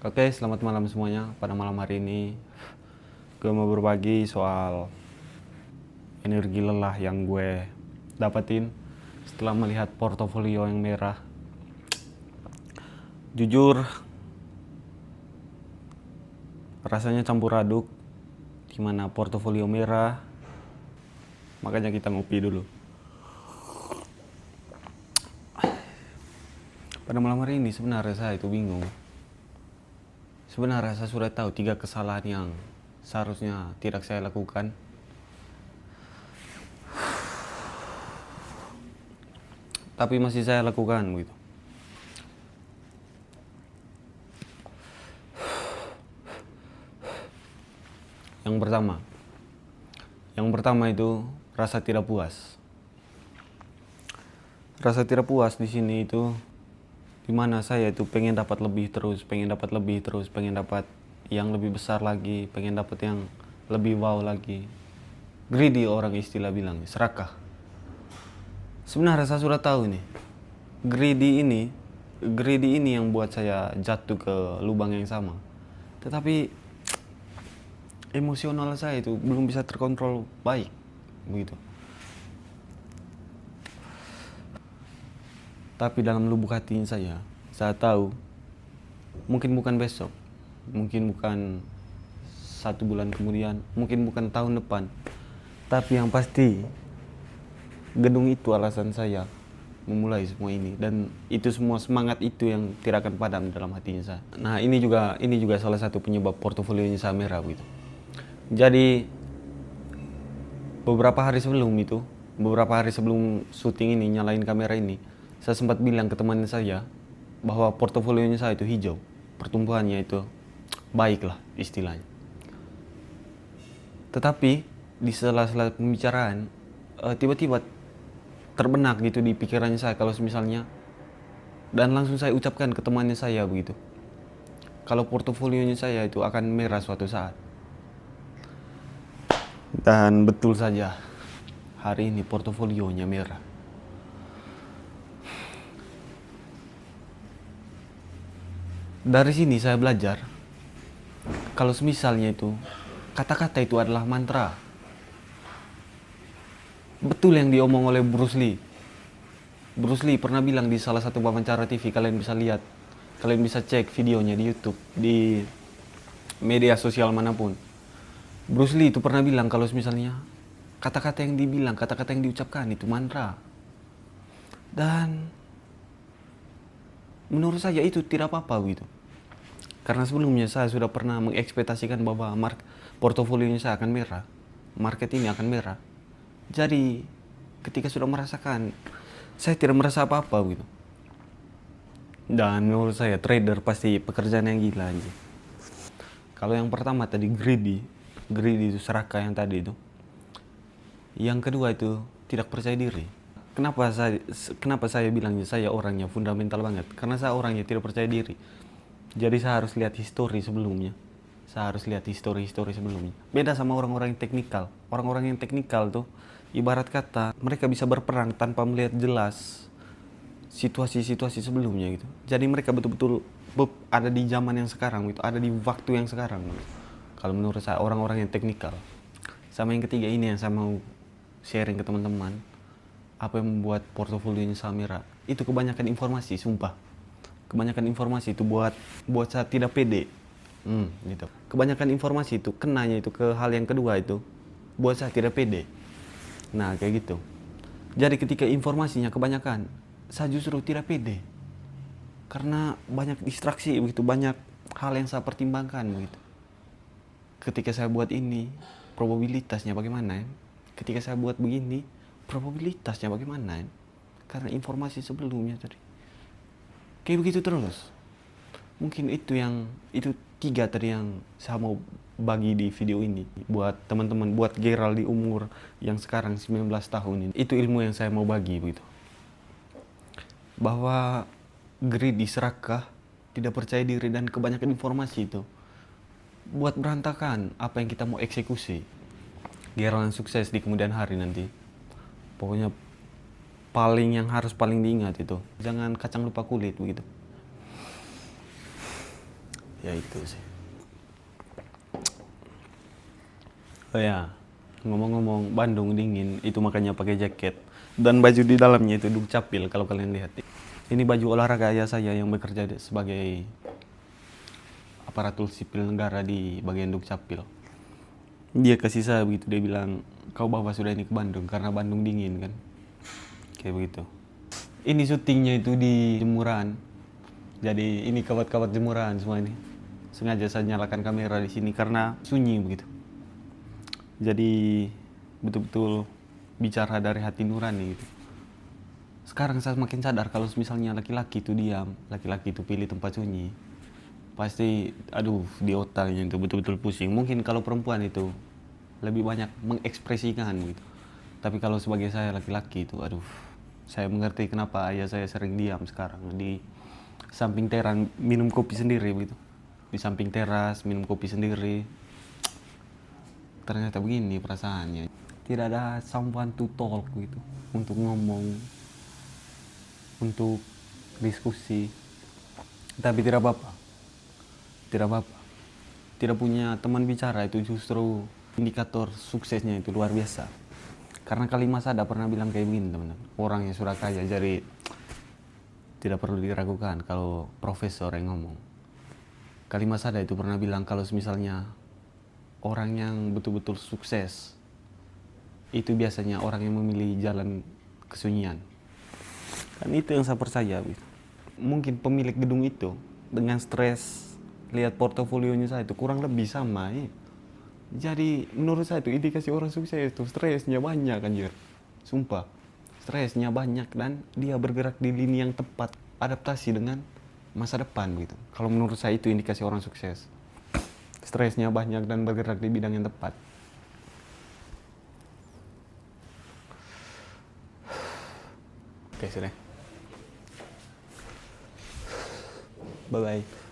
Oke, selamat malam semuanya. Pada malam hari ini, gue mau berbagi soal energi lelah yang gue dapetin setelah melihat portofolio yang merah. Jujur, rasanya campur aduk, dimana portofolio merah, makanya kita ngopi dulu. Pada malam hari ini sebenarnya saya itu bingung. Sebenarnya saya sudah tahu 3 kesalahan yang seharusnya tidak saya lakukan. Tapi masih saya lakukan begitu. Yang pertama itu rasa tidak puas. Rasa tidak puas di sini itu dimana saya itu pengen dapat lebih terus, pengen dapat yang lebih besar lagi, pengen dapat yang lebih wow lagi. Greedy orang istilah bilang, serakah. Sebenarnya saya sudah tahu nih, greedy ini yang buat saya jatuh ke lubang yang sama. Tetapi emosional saya itu belum bisa terkontrol baik, begitu. Tapi dalam lubuk hati saya tahu mungkin bukan besok, mungkin bukan 1 bulan kemudian, mungkin bukan tahun depan, tapi yang pasti gedung itu alasan saya memulai semua ini, dan itu semua semangat itu yang tidak akan padam dalam hatinya saya. Nah, ini juga salah satu penyebab portofolionya saya merah gitu. Jadi beberapa hari sebelum syuting ini, nyalain kamera ini, saya sempat bilang ke teman saya bahwa portofolionya saya itu hijau, pertumbuhannya itu baik lah istilahnya. Tetapi di sela-sela pembicaraan tiba-tiba terbenak gitu di pikirannya saya kalau misalnya, dan langsung saya ucapkan ke temannya saya begitu, kalau portofolionya saya itu akan merah suatu saat. Dan betul saja, hari ini portofolionya merah. Dari sini saya belajar kalau misalnya itu kata-kata itu adalah mantra. Betul yang diomong oleh Bruce Lee. Bruce Lee pernah bilang di salah satu wawancara TV, kalian bisa lihat, kalian bisa cek videonya di YouTube, di media sosial manapun. Bruce Lee itu pernah bilang kalau misalnya kata-kata yang dibilang, kata-kata yang diucapkan itu mantra. Dan menurut saya itu tidak apa-apa gitu. Karena sebelumnya saya sudah pernah mengekspektasikan bahwa portofolionya saya akan merah, market ini akan merah. Jadi ketika sudah merasakan, saya tidak merasa apa-apa gitu. Dan menurut saya trader pasti pekerjaan yang gila aja. Kalau yang pertama tadi greedy itu serakah yang tadi itu. Yang kedua itu tidak percaya diri. Kenapa saya bilangnya saya orangnya fundamental banget? Karena saya orangnya tidak percaya diri. Jadi saya harus lihat histori sebelumnya. Sebelumnya. Beda sama orang-orang yang teknikal. Orang-orang yang teknikal tuh ibarat kata mereka bisa berperang tanpa melihat jelas situasi-situasi sebelumnya gitu. Jadi mereka betul-betul ada di zaman yang sekarang gitu, ada di waktu yang sekarang gitu. Kalau menurut saya orang-orang yang teknikal. Sama yang ketiga ini yang saya mau sharing ke teman-teman, apa yang membuat portofolionya Samira itu kebanyakan informasi, sumpah. Kebanyakan informasi itu buat saya tidak pede. Gitu. Kebanyakan informasi itu kenanya itu ke hal yang kedua itu buat saya tidak pede. Nah, kayak gitu. Jadi ketika informasinya kebanyakan, saya justru tidak pede. Karena banyak distraksi begitu, banyak hal yang saya pertimbangkan begitu. Ketika saya buat ini, probabilitasnya bagaimana ya? Ketika saya buat begini, probabilitasnya bagaimana ya? Karena informasi sebelumnya tadi. Kayak begitu terus. Mungkin itu 3 tadi yang saya mau bagi di video ini buat teman-teman, buat Gerald di umur yang sekarang 19 tahun ini. Itu ilmu yang saya mau bagi begitu. Bahwa greedy, serakah, tidak percaya diri dan kebanyakan informasi itu buat berantakan apa yang kita mau eksekusi. Gerald yang sukses di kemudian hari nanti. Pokoknya yang harus paling diingat itu, jangan kacang lupa kulit begitu. Ya itu sih. Oh ya, ngomong-ngomong Bandung dingin, itu makanya pakai jaket. Dan baju di dalamnya itu Dukcapil kalau kalian lihat. Ini baju olahraga ayah saya yang bekerja sebagai aparatur sipil negara di bagian Dukcapil. Dia kasih saya begitu, dia bilang, kau bawa sudah ini ke Bandung karena Bandung dingin kan. Kayak begitu. Ini syutingnya itu di jemuran. Jadi ini kawat-kawat jemuran semua ini. Sengaja saya nyalakan kamera di sini karena sunyi begitu. Jadi betul-betul bicara dari hati nurani gitu. Sekarang saya makin sadar kalau misalnya laki-laki itu diam, laki-laki itu pilih tempat sunyi, pasti aduh di otaknya itu betul-betul pusing. Mungkin kalau perempuan itu lebih banyak mengekspresikan gitu. Tapi kalau sebagai saya laki-laki itu aduh, saya mengerti kenapa ayah saya sering diam sekarang di samping teras minum kopi sendiri begitu. Di samping teras minum kopi sendiri. Ternyata begini perasaannya. Tidak ada someone to talk gitu, untuk ngomong, untuk diskusi. Tapi tidak apa-apa. Tidak apa-apa. Tidak punya teman bicara itu justru indikator suksesnya itu luar biasa. Karena Kalimat Sada pernah bilang kayak begini teman-teman. Orang yang sudah kaya jadi tidak perlu diragukan kalau profesor yang ngomong. Kalimat Sada itu pernah bilang kalau misalnya orang yang betul-betul sukses itu biasanya orang yang memilih jalan kesunyian. Kan itu yang saya percaya. Mungkin pemilik gedung itu dengan stres lihat portofolionya saya itu kurang lebih sama ya. Jadi menurut saya itu indikasi orang sukses itu stresnya banyak anjir. Sumpah. Stresnya banyak dan dia bergerak di lini yang tepat, adaptasi dengan masa depan gitu. Kalau menurut saya itu indikasi orang sukses. Stresnya banyak dan bergerak di bidang yang tepat. Oke, sudah. Bye-bye.